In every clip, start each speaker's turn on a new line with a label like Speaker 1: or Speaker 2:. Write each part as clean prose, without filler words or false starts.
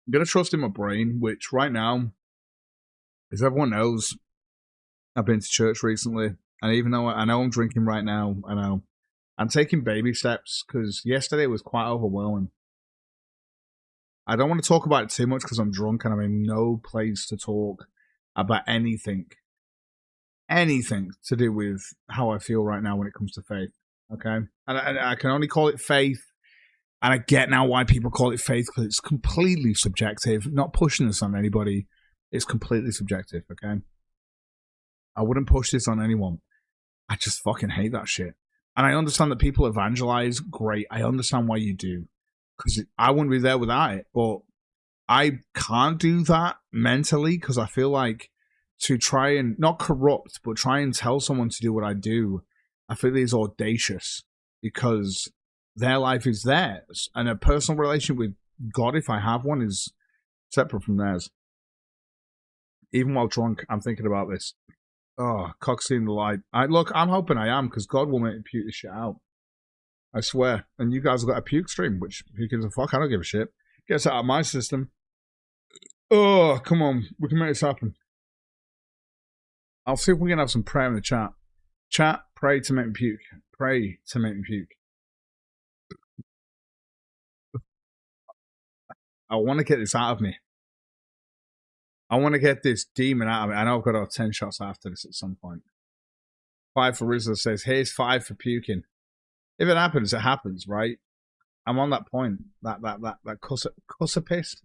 Speaker 1: I'm going to trust in my brain, which right now, as everyone knows, I've been to church recently. And even though I know I'm drinking right now, I know I'm taking baby steps because yesterday was quite overwhelming. I don't want to talk about it too much because I'm drunk and I'm in no place to talk about anything to do with how I feel right now when it comes to faith. Okay. And I can only call it faith. And I get now why people call it faith because it's completely subjective. Not pushing this on anybody. It's completely subjective. Okay. I wouldn't push this on anyone. I just fucking hate that shit. And I understand that people evangelize. Great. I understand why you do. Because I wouldn't be there without it. But I can't do that mentally because I feel like to try and, not corrupt, but try and tell someone to do what I do, I feel is audacious because their life is theirs. And a personal relationship with God, if I have one, is separate from theirs. Even while drunk, I'm thinking about this. Oh, cock seeing the light. Look, I'm hoping I am because God will make me puke this shit out. I swear. And you guys have got a puke stream, which who gives a fuck? I don't give a shit. Gets out of my system. Oh, come on. We can make this happen. I'll see if we can have some prayer in the chat. Chat, pray to make me puke. Pray to make me puke. I want to get this out of me. I want to get this demon out of me. I know I've got to have 10 shots after this at some point. 5 for Rizla says, here's 5 for puking. If it happens, it happens, right? I'm on that point. That cussapiss.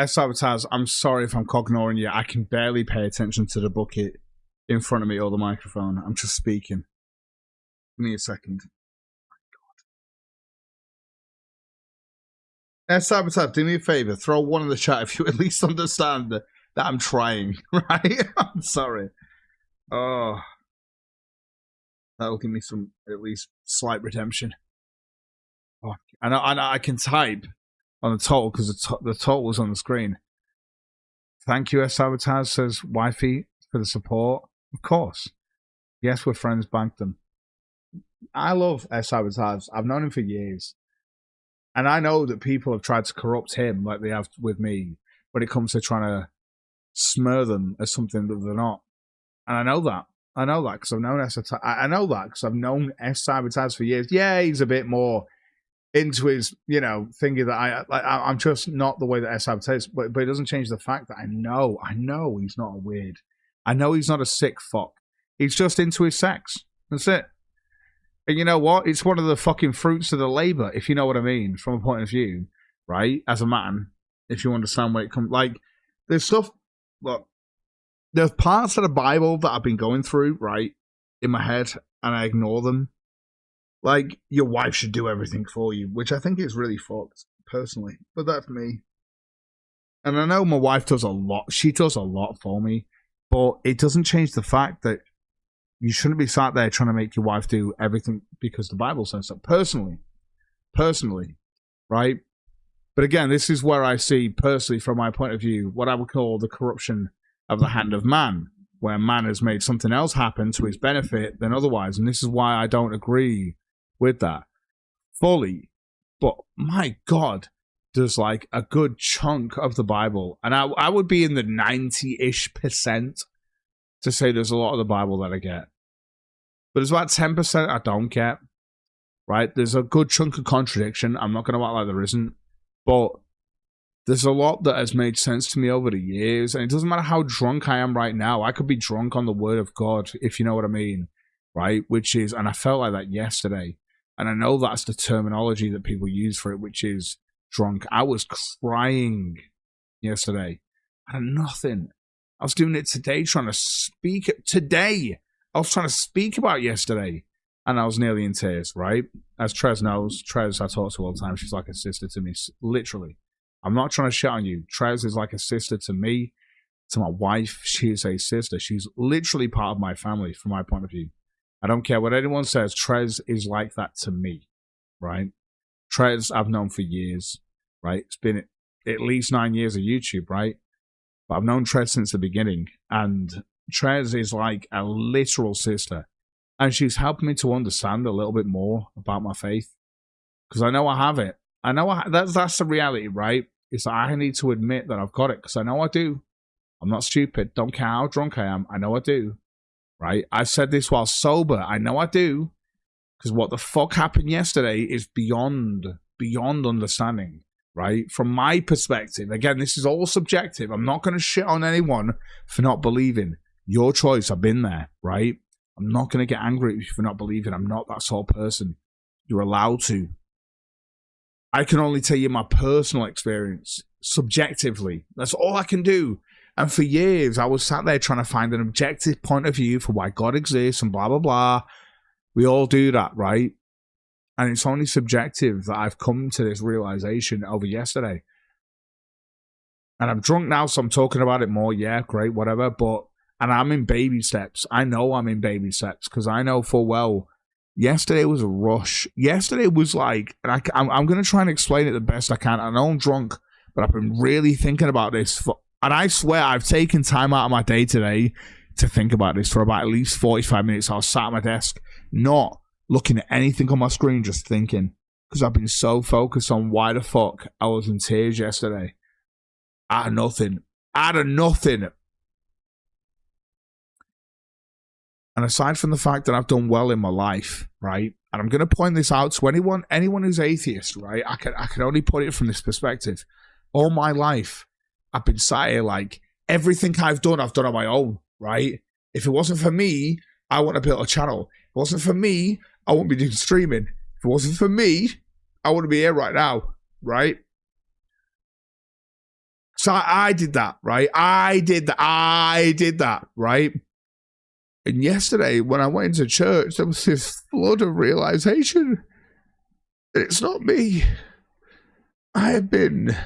Speaker 1: Sabotage, I'm sorry if I'm cognoring you. I can barely pay attention to the bucket in front of me or the microphone. I'm just speaking. Give me a second. Sabotage, do me a favor. Throw 1 in the chat if you at least understand that I'm trying, right? I'm sorry. Oh. That'll give me some, at least, slight redemption. Oh, I can type on the total because the total was on the screen. Thank you, Sabotage, says Wifey, for the support. Of course. Yes, we're friends, bank them. I love Sabotage. I've known him for years. And I know that people have tried to corrupt him like they have with me when it comes to trying to smear them as something that they're not. And I know that. I know that because I've known I know that because I've known Sabotage for years. Yeah, he's a bit more into his, thinking that I'm just not the way that Sabotage is, but it doesn't change the fact that I know he's not a weird. I know he's not a sick fuck. He's just into his sex. That's it. And you know what? It's one of the fucking fruits of the labor, if you know what I mean, from a point of view, right? As a man, if you understand where it comes. Like, there's stuff, look, there's parts of the Bible that I've been going through, right, in my head, and I ignore them. Like, your wife should do everything for you, which I think is really fucked, personally. But that's me. And I know my wife does a lot. She does a lot for me. But it doesn't change the fact that you shouldn't be sat there trying to make your wife do everything because the Bible says so. Personally, right? But again, this is where I see, personally, from my point of view, what I would call the corruption of the hand of man, where man has made something else happen to his benefit than otherwise. And this is why I don't agree with that fully. But my God, there's like a good chunk of the Bible, and I would be in the 90-ish% to say there's a lot of the Bible that I get. But there's about 10% I don't get, right? There's a good chunk of contradiction. I'm not going to act like there isn't. But there's a lot that has made sense to me over the years. And it doesn't matter how drunk I am right now. I could be drunk on the word of God, if you know what I mean, right? Which is, and I felt like that yesterday. And I know that's the terminology that people use for it, which is drunk. I was crying yesterday. I had nothing. I was doing it today, trying to speak. Today, I was trying to speak about yesterday, and I was nearly in tears, right? As Trez knows, Trez I talk to all the time. She's like a sister to me, literally. I'm not trying to shout on you. Trez is like a sister to me, to my wife. She is a sister. She's literally part of my family from my point of view. I don't care what anyone says. Trez is like that to me, right? Trez I've known for years, right? It's been at least 9 years of YouTube, right? But I've known Trez since the beginning, and Trez is like a literal sister, and she's helped me to understand a little bit more about my faith, because I know I have it. I know that's the reality, right? Is that I need to admit that I've got it, because I know I do. I'm not stupid. Don't care how drunk I am. I know I do, right? I've said this while sober. I know I do, because what the fuck happened yesterday is beyond understanding, right? From my perspective, again, this is all subjective. I'm not going to shit on anyone for not believing. Your choice. I've been there, right? I'm not going to get angry at you for not believing. I'm not that sort of person. You're allowed to. I can only tell you my personal experience, subjectively. That's all I can do. And for years, I was sat there trying to find an objective point of view for why God exists and blah, blah, blah. We all do that, right? And it's only subjective that I've come to this realization over yesterday. And I'm drunk now, so I'm talking about it more. Yeah, great, whatever. And I'm in baby steps. I know I'm in baby steps, because I know full well yesterday was a rush. Yesterday was like, and I'm going to try and explain it the best I can. I know I'm drunk, but I've been really thinking about this. And I swear I've taken time out of my day today to think about this for about at least 45 minutes. I was sat at my desk, not looking at anything on my screen, just thinking, because I've been so focused on why the fuck I was in tears yesterday. Out of nothing. And aside from the fact that I've done well in my life, right? And I'm going to point this out to anyone who's atheist, right? I can only put it from this perspective. All my life, I've been sat here like, everything I've done on my own, right? If it wasn't for me, I wouldn't have built a channel. If it wasn't for me, I wouldn't be doing streaming. If it wasn't for me, I wouldn't be here right now, right? So I did that, right? I did that, right? And yesterday, when I went into church, there was this flood of realization. It's not me. I have been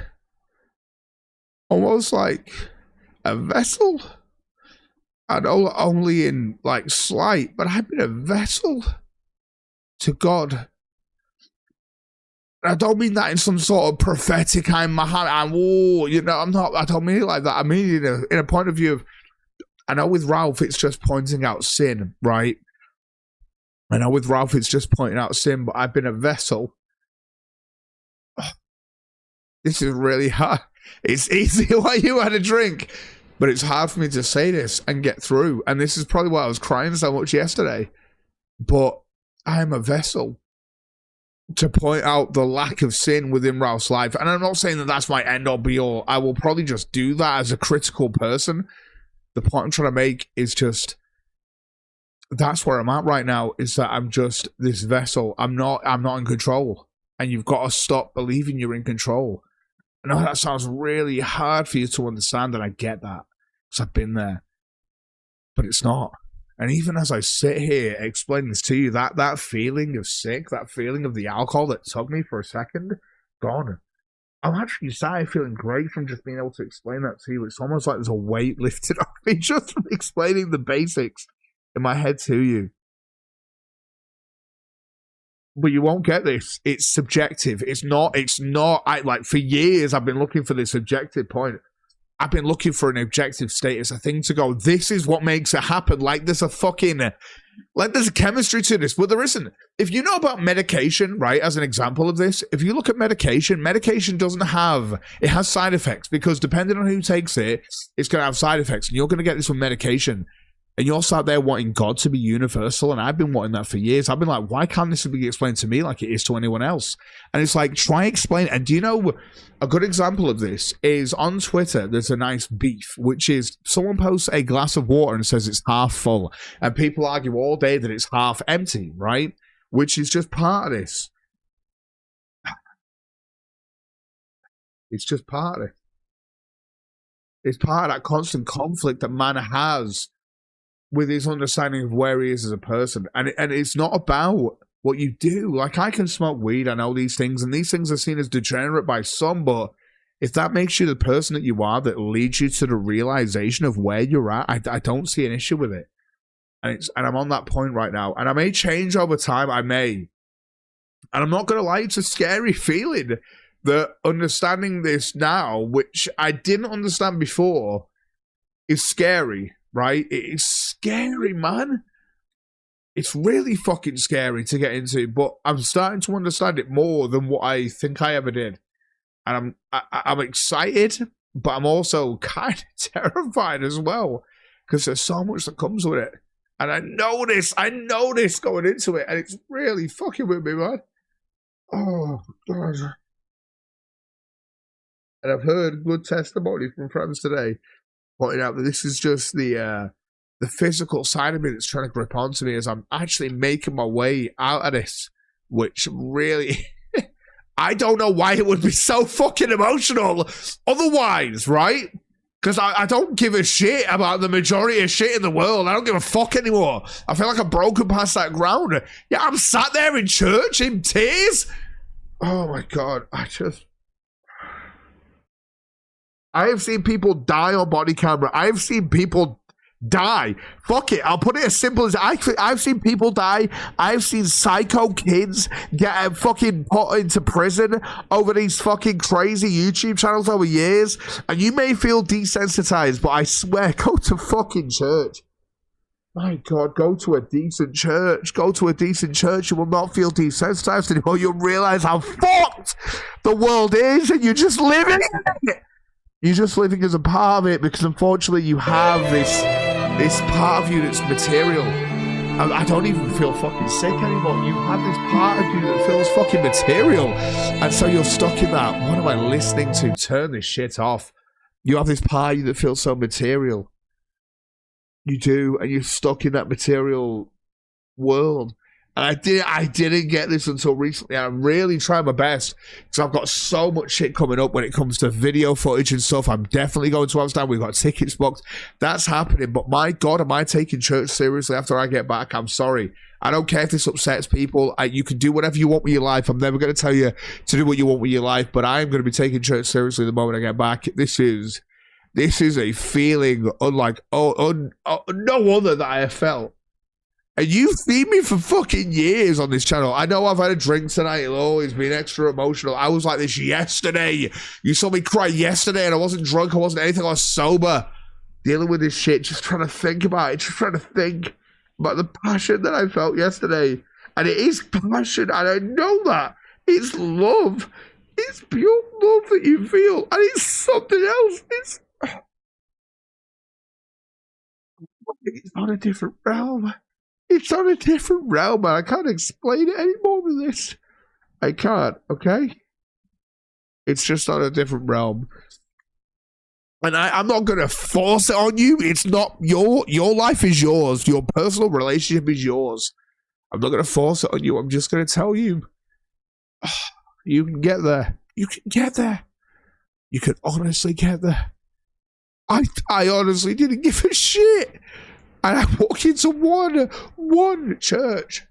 Speaker 1: almost like a vessel. I know only in like slight, but I've been a vessel to God. I don't mean that in some sort of prophetic, I'm Muhammad, I'm not, I don't mean it like that. I mean it in a point of view of, I know with Ralph, it's just pointing out sin, right? I know with Ralph, it's just pointing out sin, but I've been a vessel. This is really hard. It's easy while you had a drink, but it's hard for me to say this and get through. And this is probably why I was crying so much yesterday. But I am a vessel to point out the lack of sin within Ralph's life. And I'm not saying that that's my end all be all. I will probably just do that as a critical person. The point I'm trying to make is just, that's where I'm at right now, is that I'm just this vessel. I'm not in control. And you've got to stop believing you're in control. I know that sounds really hard for you to understand, and I get that, because I've been there. But it's not. And even as I sit here explaining this to you, that feeling of sick, that feeling of the alcohol that took me for a second, gone. I'm actually started feeling great from just being able to explain that to you. It's almost like there's a weight lifted off me just from explaining the basics in my head to you. But you won't get this. It's subjective. It's not. For years, I've been looking for this objective point. I've been looking for an objective status, a thing to go, this is what makes it happen. Like there's a chemistry to this, but there isn't. If you know about medication, right, as an example of this, if you look at medication it has side effects, because depending on who takes it, it's going to have side effects, and you're going to get this with medication. And you're sat there wanting God to be universal, and I've been wanting that for years. I've been like, why can't this be explained to me like it is to anyone else? And it's like, try explain it. And do you know, a good example of this is on Twitter, there's a nice beef, which is someone posts a glass of water and says it's half full, and people argue all day that it's half empty, right? Which is just part of this. It's just part of it. It's part of that constant conflict that man has with his understanding of where he is as a person. And it's not about what you do. Like, I can smoke weed, I know these things, and these things are seen as degenerate by some, but if that makes you the person that you are, that leads you to the realization of where you're at, I don't see an issue with it. And I'm on that point right now. And I may change over time, I may. And I'm not going to lie, it's a scary feeling that understanding this now, which I didn't understand before, is scary, right? It's scary, man. It's really fucking scary to get into, but I'm starting to understand it more than what I think I ever did. And I'm excited, but I'm also kind of terrified as well, because there's so much that comes with it. And I know this going into it, and it's really fucking with me, man. Oh, God. And I've heard good testimony from friends today pointing out that this is just the physical side of me that's trying to grip onto me as I'm actually making my way out of this, which really... I don't know why it would be so fucking emotional otherwise, right? Because I don't give a shit about the majority of shit in the world. I don't give a fuck anymore. I feel like I've broken past that ground. Yeah, I'm sat there in church in tears. Oh my God, I have seen people die on body camera. I have seen people die. Fuck it. I'll put it as simple as I've seen people die. I've seen psycho kids get fucking put into prison over these fucking crazy YouTube channels over years. And you may feel desensitized, but I swear, go to fucking church. My God, go to a decent church. Go to a decent church. You will not feel desensitized anymore. You'll realize how fucked the world is, and you're just living it. You're just living as a part of it, because unfortunately you have this part of you that's material. I don't even feel fucking sick anymore. You have this part of you that feels fucking material. And so you're stuck in that, what am I listening to? Turn this shit off. You have this part of you that feels so material. You do, and you're stuck in that material world. And I didn't get this until recently. And I'm really trying my best, because I've got so much shit coming up when it comes to video footage and stuff. I'm definitely going to Amsterdam. We've got tickets booked. That's happening. But my God, am I taking church seriously after I get back? I'm sorry. I don't care if this upsets people. You can do whatever you want with your life. I'm never going to tell you to do what you want with your life. But I am going to be taking church seriously the moment I get back. This is a feeling unlike no other that I have felt. And you've seen me for fucking years on this channel. I know I've had a drink tonight. It'll always been extra emotional. I was like this yesterday. You saw me cry yesterday, and I wasn't drunk. I wasn't anything. I was sober. Dealing with this shit, just trying to think about it. Just trying to think about the passion that I felt yesterday. And it is passion, and I know that. It's love. It's pure love that you feel. And it's something else. It's on a different realm. It's on a different realm, man. I can't explain it any more than this. I can't, okay? It's just on a different realm. And I'm not going to force it on you. It's not your life is yours. Your personal relationship is yours. I'm not going to force it on you. I'm just going to tell you. You can get there. You can get there. You can honestly get there. I honestly didn't give a shit. And I walk into one church,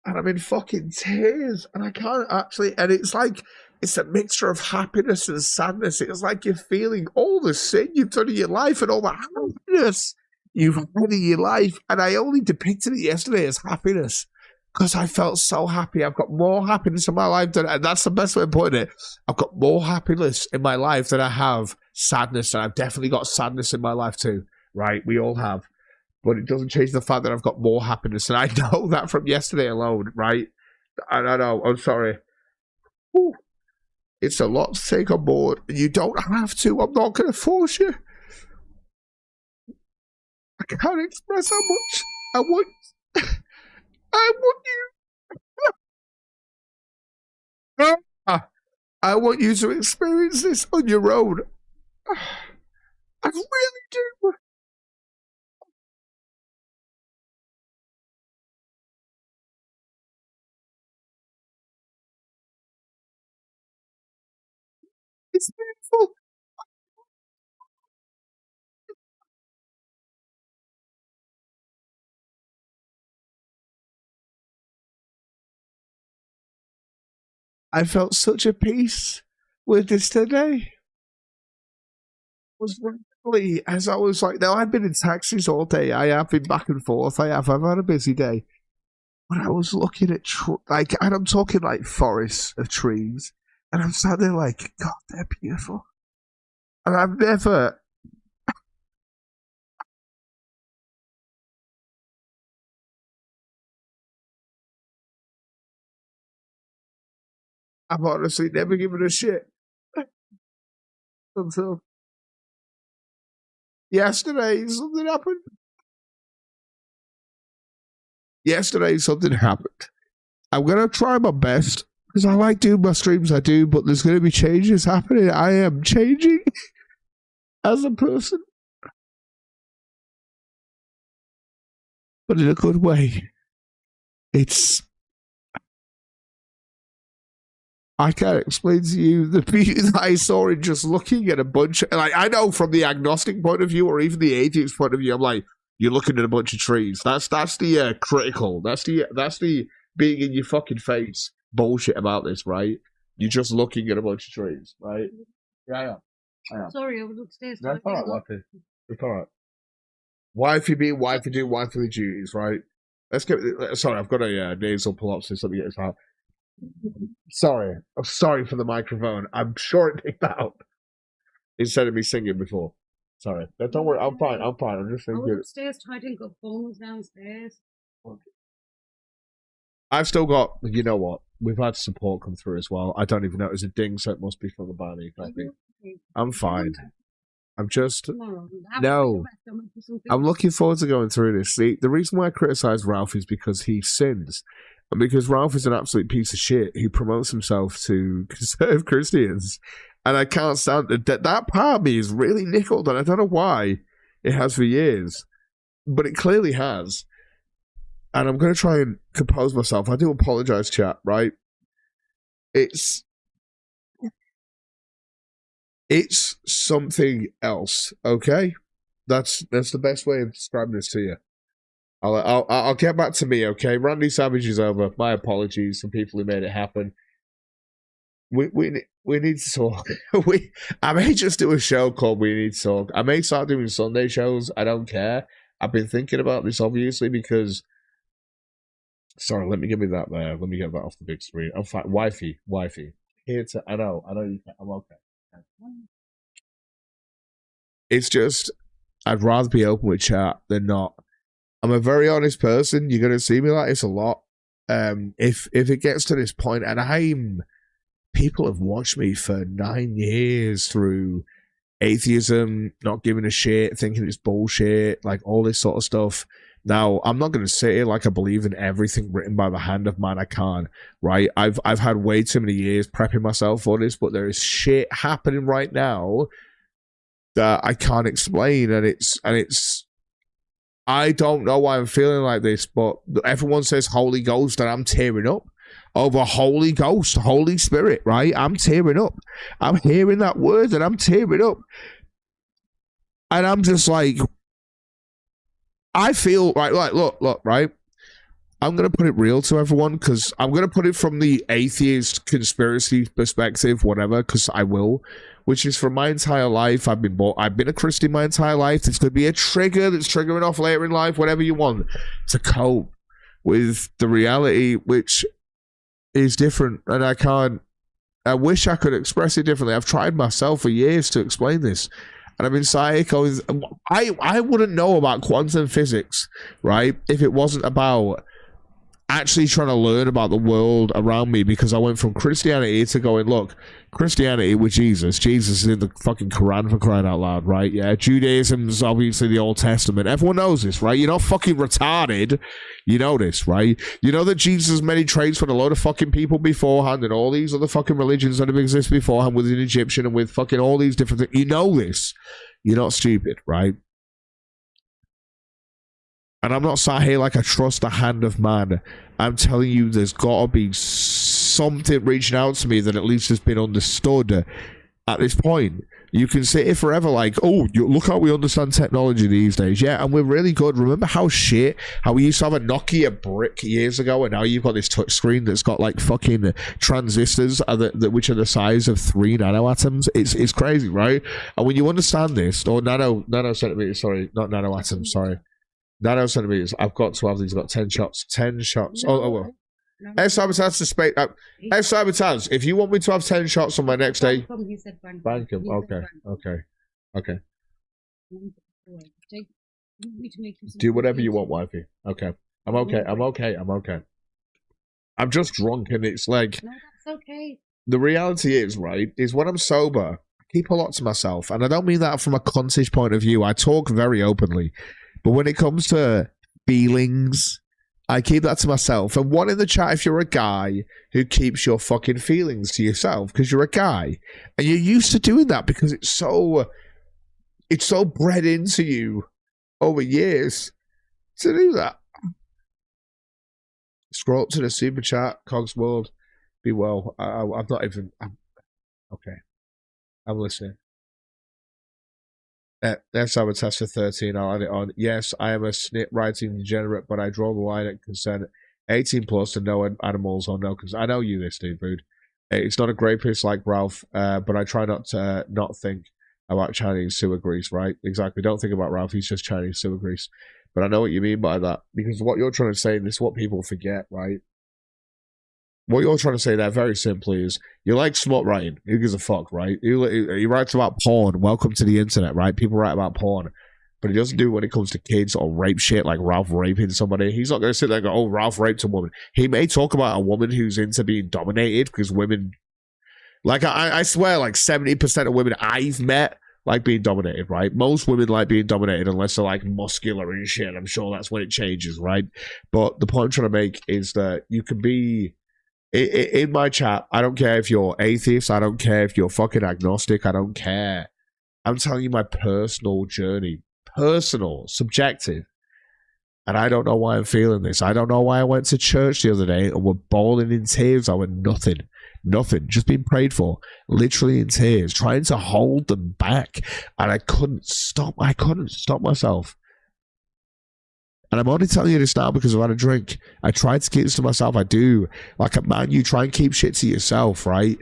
Speaker 1: and I'm in fucking tears, and I can't actually, and it's like, it's a mixture of happiness and sadness. It's like you're feeling all the sin you've done in your life and all the happiness you've had in your life. And I only depicted it yesterday as happiness, because I felt so happy. I've got more happiness in my life than, and that's the best way of putting it. I've got more happiness in my life than I have sadness, and I've definitely got sadness in my life too, right? We all have. But it doesn't change the fact that I've got more happiness. And I know that from yesterday alone, right? And I know, I'm sorry. Ooh, it's a lot to take on board. And you don't have to. I'm not going to force you. I can't express how much I want you. I want you to experience this on your own. I really do. It's beautiful. I felt such a peace with this today. Was really, as I was like, now I've been in taxis all day. I have been back and forth. I've had a busy day.
Speaker 2: But I was looking at and I'm talking like forests of trees, and I'm sat there like, God, they're beautiful. And I've never. I've honestly never given a shit until yesterday. Something happened. Yesterday, something happened. I'm gonna try my best because I like doing my streams. I do, but there's gonna be changes happening. I am changing as a person, but in a good way. I can't explain to you the beauty that I saw in just looking at a bunch. I know from the agnostic point of view or even the atheist point of view, I'm like, you're looking at a bunch of trees. That's the critical. That's the being in your fucking face bullshit about this, right? You're just looking at a bunch of trees, right? Yeah, I am.
Speaker 3: Sorry, I was upstairs.
Speaker 2: That's all right, wifey. It's all right. Wifey being wifey do wifely duties, right? Let's get. Sorry, I've got a nasal polypsis. Let me get this out. Sorry, I'm sorry for the microphone. I'm sure it picked that up instead of me singing before. Sorry, don't worry. I'm fine. I'm just thinking.
Speaker 3: I was upstairs trying to get phones downstairs.
Speaker 2: Okay. I've still got. You know what? We've had support come through as well. I don't even know it was a ding, so it must be from the Barney. I think I'm fine. I'm just no. I'm looking forward to going through this. See, the reason why I criticize Ralph is because he sins. And because Ralph is an absolute piece of shit who promotes himself to conserve Christians. And I can't stand that part of me is really nickeled, and I don't know why. It has for years. But it clearly has. And I'm going to try and compose myself. I do apologize, chat, right? It's something else, okay? That's the best way of describing this to you. I'll get back to me, okay? Randy Savage is over. My apologies to people who made it happen. We need to talk. I may just do a show called We Need to Talk. I may start doing Sunday shows. I don't care. I've been thinking about this, obviously, because... Sorry, let me get that there. Let me get that off the big screen. I'm fine. Wifey. Here to... I know you can. I'm okay. It's just... I'd rather be open with chat than not. I'm a very honest person. You're going to see me like this a lot. If it gets to this point, and people have watched me for 9 years through atheism, not giving a shit, thinking it's bullshit, like all this sort of stuff. Now, I'm not going to say it like I believe in everything written by the hand of man. I can't, right? I've had way too many years prepping myself for this, but there is shit happening right now that I can't explain, and it's. I don't know why I'm feeling like this, but everyone says Holy Ghost and I'm tearing up over Holy Ghost, Holy Spirit, right? I'm tearing up. I'm hearing that word and I'm tearing up. And I'm just like, I feel like look, right? I'm going to put it real to everyone because I'm going to put it from the atheist conspiracy perspective, whatever, because I will. Which is from my entire life. I've been a Christian my entire life. This could be a trigger that's triggering off later in life, whatever you want, to cope with the reality, which is different. And I wish I could express it differently. I've tried myself for years to explain this. And I've been psycho. I wouldn't know about quantum physics, right, if it wasn't about actually trying to learn about the world around me, because I went from Christianity to going, look, Christianity with Jesus is in the fucking Quran, for crying out loud, right? Yeah, Judaism's obviously the Old Testament. Everyone knows this, right? You're not fucking retarded. You know this, right? You know that Jesus has many traits with a load of fucking people beforehand and all these other fucking religions that have existed beforehand with an Egyptian and with fucking all these different things. You know this. You're not stupid, right? And I'm not sat here like I trust the hand of man. I'm telling you, there's got to be something reaching out to me that at least has been understood at this point. You can sit here forever like, oh, look how we understand technology these days. Yeah, and we're really good. Remember how we used to have a Nokia brick years ago, and now you've got this touch screen that's got like fucking transistors which are the size of 3 nanoatoms. It's crazy, right? And when you understand this, or nano centimeters, sorry, not nanoatoms, sorry. 90 centimeters. I've got 12 of these. I've got 10 shots. 10 shots. Oh, well. Hey, Sabotage to space. Hey, Sabotage, if you want me to have 10 shots on my next day.
Speaker 3: He said
Speaker 2: Bankum. Okay. Do whatever you want, wifey. Okay. I'm okay. I'm just drunk, and it's like.
Speaker 3: No, that's okay.
Speaker 2: The reality is, right, is when I'm sober, I keep a lot to myself. And I don't mean that from a contish point of view. I talk very openly. But when it comes to feelings, I keep that to myself. And one in the chat, if you're a guy who keeps your fucking feelings to yourself because you're a guy and you're used to doing that because it's so bred into you over years to do that. Scroll up to the super chat, Cog's World. Be well. I'm not even. Okay. I'm listening. Let's have a test for 13. I'll add it on. Yes, I am a snit writing degenerate, but I draw the line at consent 18 plus and no animals or no. Because I know you, this dude, rude. It's not a great piece like Ralph, but I try not to not think about Chinese sewer grease, right? Exactly. Don't think about Ralph. He's just Chinese sewer grease. But I know what you mean by that because what you're trying to say, and this is what people forget, right? What you're trying to say there, very simply, is you like smut writing. Who gives a fuck, right? He writes about porn. Welcome to the internet, right? People write about porn. But he doesn't do when it comes to kids or rape shit, like Ralph raping somebody. He's not going to sit there and go, oh, Ralph raped a woman. He may talk about a woman who's into being dominated because women... Like, I swear, like, 70% of women I've met like being dominated, right? Most women like being dominated unless they're, like, muscular and shit. I'm sure that's when it changes, right? But the point I'm trying to make is that you can be... In my chat, I don't care if you're atheist, I don't care if you're fucking agnostic, I don't care. I'm telling you my personal journey. Personal, subjective. And I don't know why I'm feeling this. I don't know why I went to church the other day and were bawling in tears. I went nothing, just being prayed for, literally in tears, trying to hold them back. And I couldn't stop myself. And I'm only telling you this now because I've had a drink. I try to keep this to myself. I do. Like a man, you try and keep shit to yourself, right?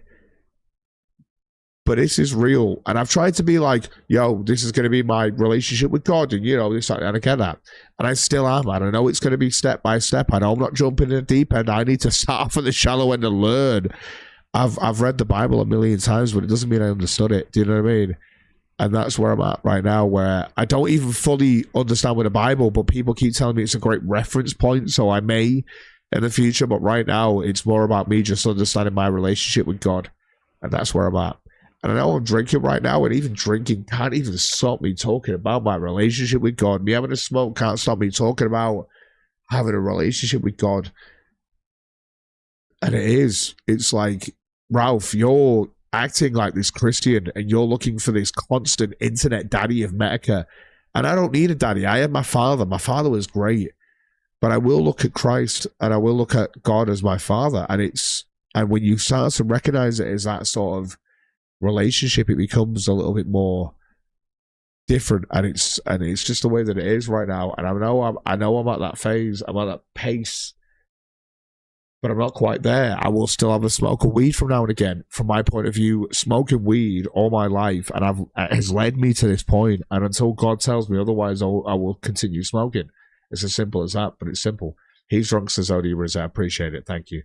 Speaker 2: But this is real. And I've tried to be like, yo, this is going to be my relationship with God. And, you know, this, and I get that. And I still am. And I know it's going to be step by step. I know I'm not jumping in the deep end. I need to start off at the shallow end and learn. I've read the Bible a million times, but it doesn't mean I understood it. Do you know what I mean? And that's where I'm at right now, where I don't even fully understand with the Bible, but people keep telling me it's a great reference point, so I may in the future. But right now, it's more about me just understanding my relationship with God. And that's where I'm at. And I know I'm drinking right now, and even drinking can't even stop me talking about my relationship with God. Me having a smoke can't stop me talking about having a relationship with God. And it's like, Ralph, you're acting like this Christian and you're looking for this constant internet daddy of Medica. And I don't need a daddy. I have my father. My father was great. But I will look at Christ and I will look at God as my father. And when you start to recognize it as that sort of relationship, it becomes a little bit more different. And it's just the way that it is right now. And I know I'm at that phase. I'm at that pace. But I'm not quite there. I will still have a smoke of weed from now and again. From my point of view, smoking weed all my life has led me to this point. And until God tells me otherwise, I will continue smoking. It's as simple as that, but it's simple. He's drunk, says Odie Riz. I appreciate it. Thank you.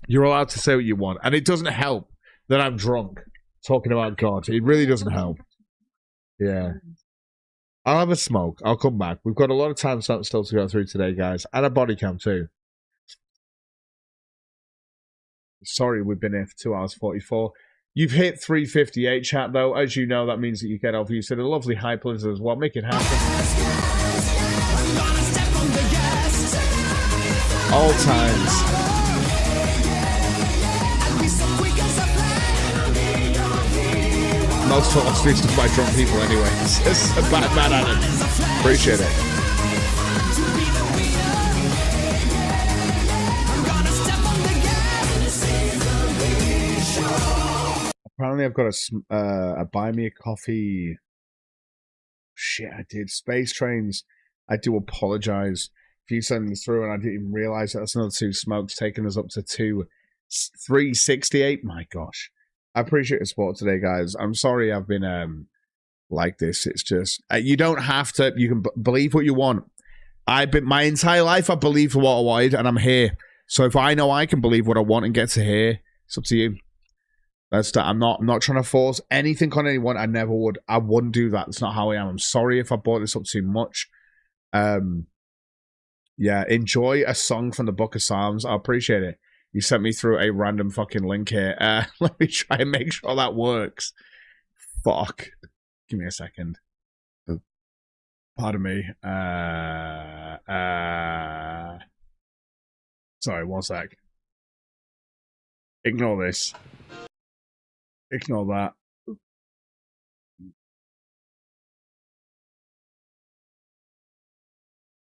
Speaker 2: You're allowed to say what you want. And it doesn't help that I'm drunk talking about God. It really doesn't help. Yeah. I'll have a smoke. I'll come back. We've got a lot of time still to go through today, guys. And a body cam too. Sorry, we've been here for 2 hours 44. You've hit 358, chat, though. As you know, that means that you get over. You said a lovely high pleasure as well. Make it happen. All times. Most of us reached by drunk people anyway. It's a bad at it. Appreciate it. Apparently I've got a buy me a coffee. Shit, I did. Space Trains. I do apologize if you send them through and I didn't even realize that that's another 2 smokes taking us up to 368. My gosh. I appreciate the support today, guys. I'm sorry I've been like this. It's just you don't have to. You can believe what you want. I've been my entire life. I believed what I wanted, and I'm here. So if I know I can believe what I want and get to here, it's up to you. That's that. I'm not trying to force anything on anyone. I never would. I wouldn't do that. That's not how I am. I'm sorry if I brought this up too much. Yeah, enjoy a song from the Book of Psalms. I appreciate it. You sent me through a random fucking link here. Let me try and make sure that works. Fuck. Give me a second. Pardon me. Sorry, one sec. Ignore this. Ignore that.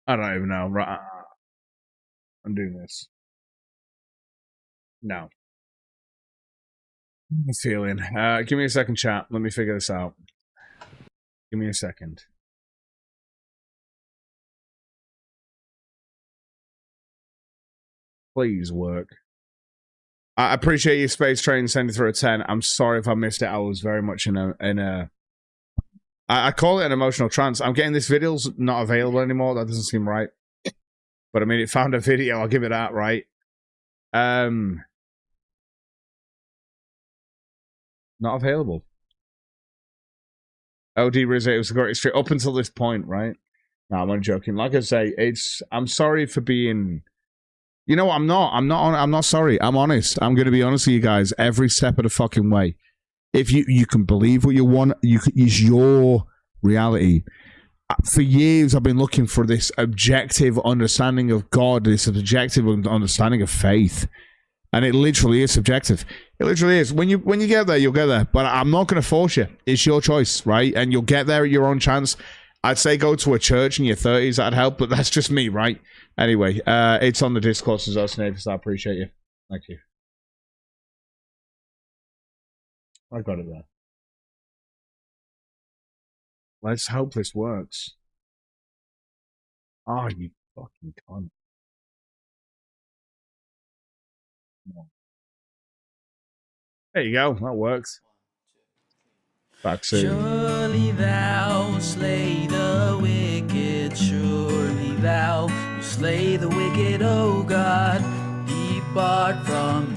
Speaker 2: I don't even know. Right. I'm doing this. No. I'm feeling. Give me a second, chat. Let me figure this out. Give me a second. Please work. I appreciate your Space Train sending through a 10. I'm sorry if I missed it. I was very much in a I call it an emotional trance. I'm getting this video's not available anymore. That doesn't seem right. But I mean, it found a video. I'll give it that, right? Not available. OD Rizzo, it was a great street up until this point, right? No, I'm only joking. Like I say, I'm sorry for being. You know, I'm not sorry. I'm honest. I'm going to be honest with you guys every step of the fucking way. If you can believe what you want, is your reality. For years, I've been looking for this objective understanding of God, this objective understanding of faith, and it literally is subjective. It literally is. When you get there, you'll get there. But I'm not going to force you. It's your choice, right? And you'll get there at your own chance. I'd say go to a church in your 30s. That'd help, but that's just me, right? Anyway, it's on the Discourse as well, Snape, so I appreciate you. Thank you. I got it there. Let's hope this works. Oh, you fucking cunt. There you go. That works. Back soon.
Speaker 4: Surely thou will slay the wicked. Surely thou will slay the wicked, O God. Depart from